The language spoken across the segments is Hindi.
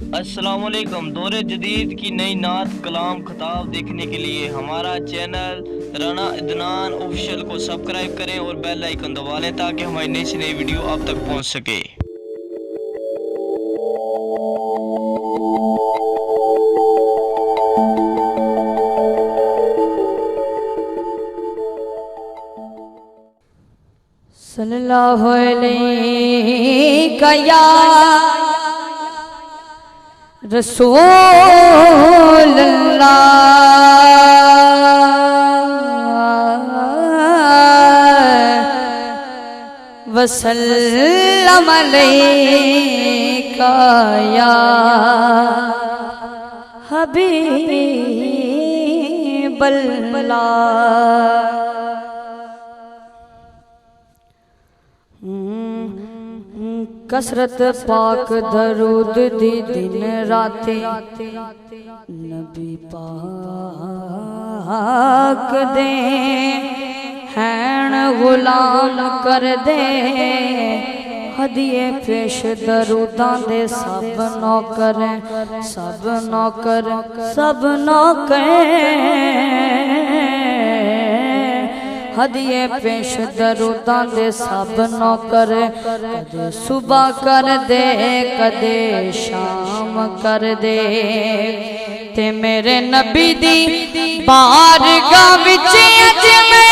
अस्सलामुअलैकुम। दौरे जदीद की नई नात कलाम खताब देखने के लिए हमारा चैनल राना अदनान ऑफिशियल को सब्सक्राइब करें और बेल आइकन दबा लें ताकि हमारी नई से नई वीडियो आप तक पहुंच सके। सल्लल्लाहु अलैहि या रसूल अल्लाह वसल्लम अलैका या हबीब अल्लाह। कसरत पाक दरूद दी दिन राते नबी पाक दे हैन गुलाम कर दे हदिये पेश दरूदां दे सब नौकर हदिये पेश दरूदां दे सब नौकर कदे सुबह कर दे कदे शाम कर दे ते मेरे नबी दी बारगाह विच अज मैं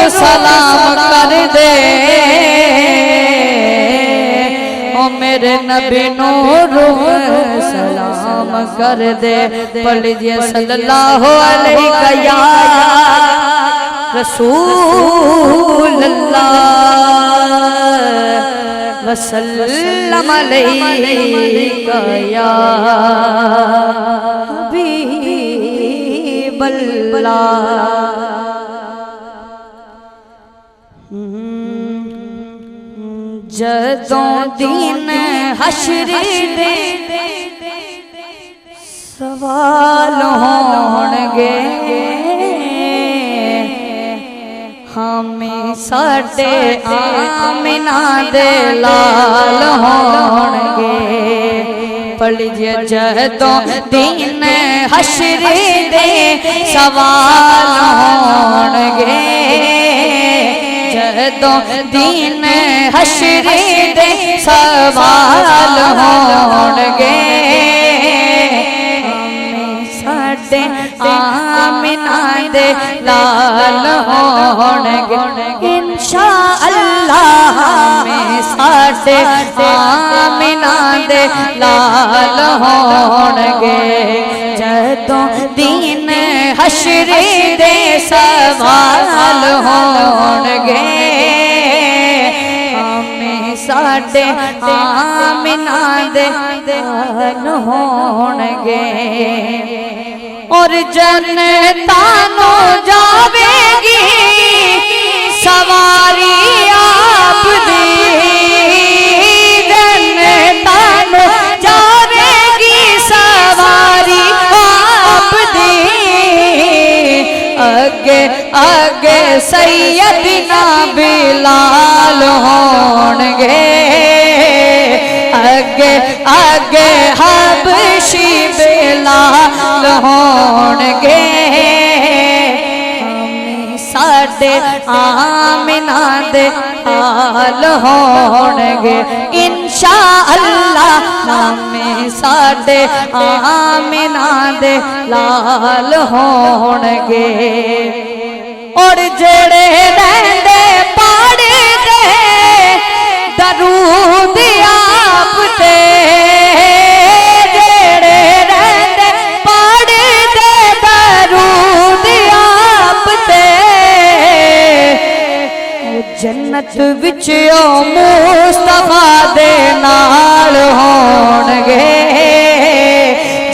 सलाम कर दे ओ मेरे नबी नूर सलाम कर दे। पढ़ लीजिए सल्लल्लाहु अलैहि या रसूल अल्लाह वसल्लम अलैका या हबीब अल्लाह। जदों दिन हश्र दे सवाल होणगे हमें साडे आमिना दे लाल होणगे। पढ़ लीजिए जदों दिन हश्र दे सवाल होणगे जदों दिन हश्र दे सवाल होणगे हमें साडे आमिना दे लाल होणगे इंशा अल्लाह हमें साडे आमिना दे लाल होणगे जदों दिन हश्र दे सवाल होणगे हमें साडे आमिना दे लाल होणगे और जन्नतां नु जावेगी सवारी आप दी जन्नतां नु जावेगी सवारी आप दी अगे अगे सैयदना बिलाल होणगे अगे अगे हबशी बिलाल होणगे हमें साडे आमिना दे हाल होणगे इंशा अल्लाह हमें साडे आमिना दे लाल होणगे और जेड़े रहंदे पढ़दे दरूद आप ते जेड़े रहंदे पढ़दे दरूद आप ते जन्नत विच ओ मुस्तफा दे नाल होणगे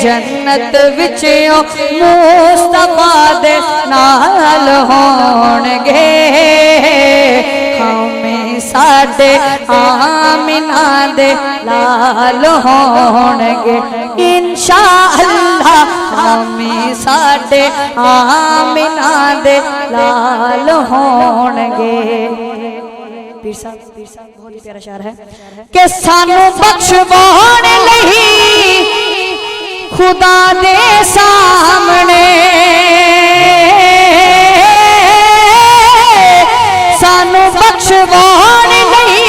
जन्नत विच ओ मुस्तफा दे नाल होणगे हमें सारे साडे आमिना दे लाल होणगे इंशाअल्लाह शामी साडे आमिना दे लाल होणगे। पीर साहब बहुत ही प्यारा शायर है कि सानू बख्शवाण लही खुदा दे सामने सानू बख्शवाण लही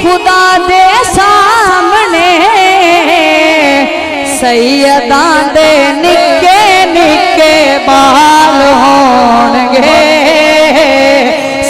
खुदा दे सामने सैयदां दे निक्के निक्के बाल होणगे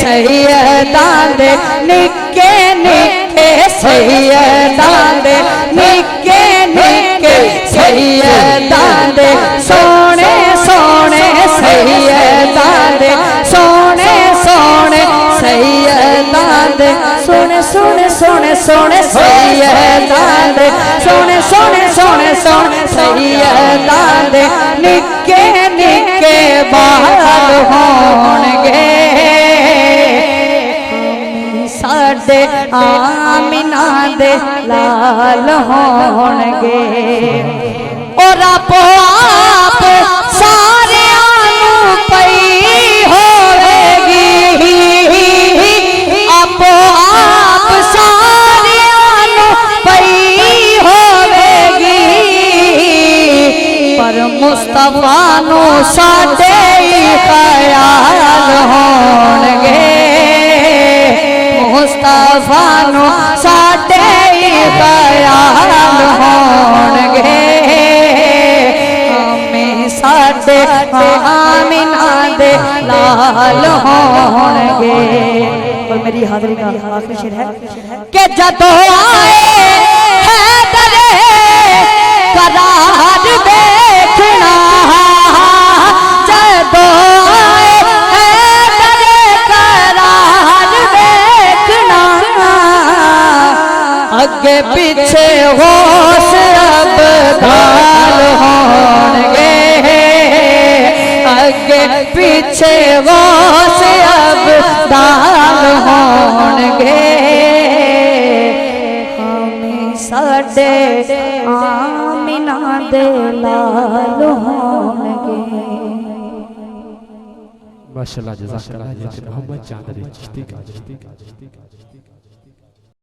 सैयदां दे निक्के निक्के सैयदां दे निक्के निक्के सैयदां दे सोने सोने सैयदां दे सोने सोने सैयदां दे सोने सोने सोने सोने सैयदां दे सोने सोने सोने सोने सैयदां दे निक्के निक्के बाल होणगे साडे आमिना दे लाल होणगे। और आपो आप सारियां नूं पई होवेगी आपो आप सारियां नूं पई होवेगी पर मुस्तफा नूं साडे ख्याल होणगे मुस्तफा नूं साडे ख्याल होणगे हमें साडे आमिना दे लाल होणगे। और मेरी हाज़री का आखिरी शेर है कि जदों आए हैदर करार देखना जदों आए हैदर करार देखना अगे पीछे होश अब दाल होणगे अगे पीछे होश अब दाल होणगे हमें साडे आमिना दे लाल होणगे। माशाअल्लाह जज़ाकल्लाह मोहम्मद चांदनी चिश्ती का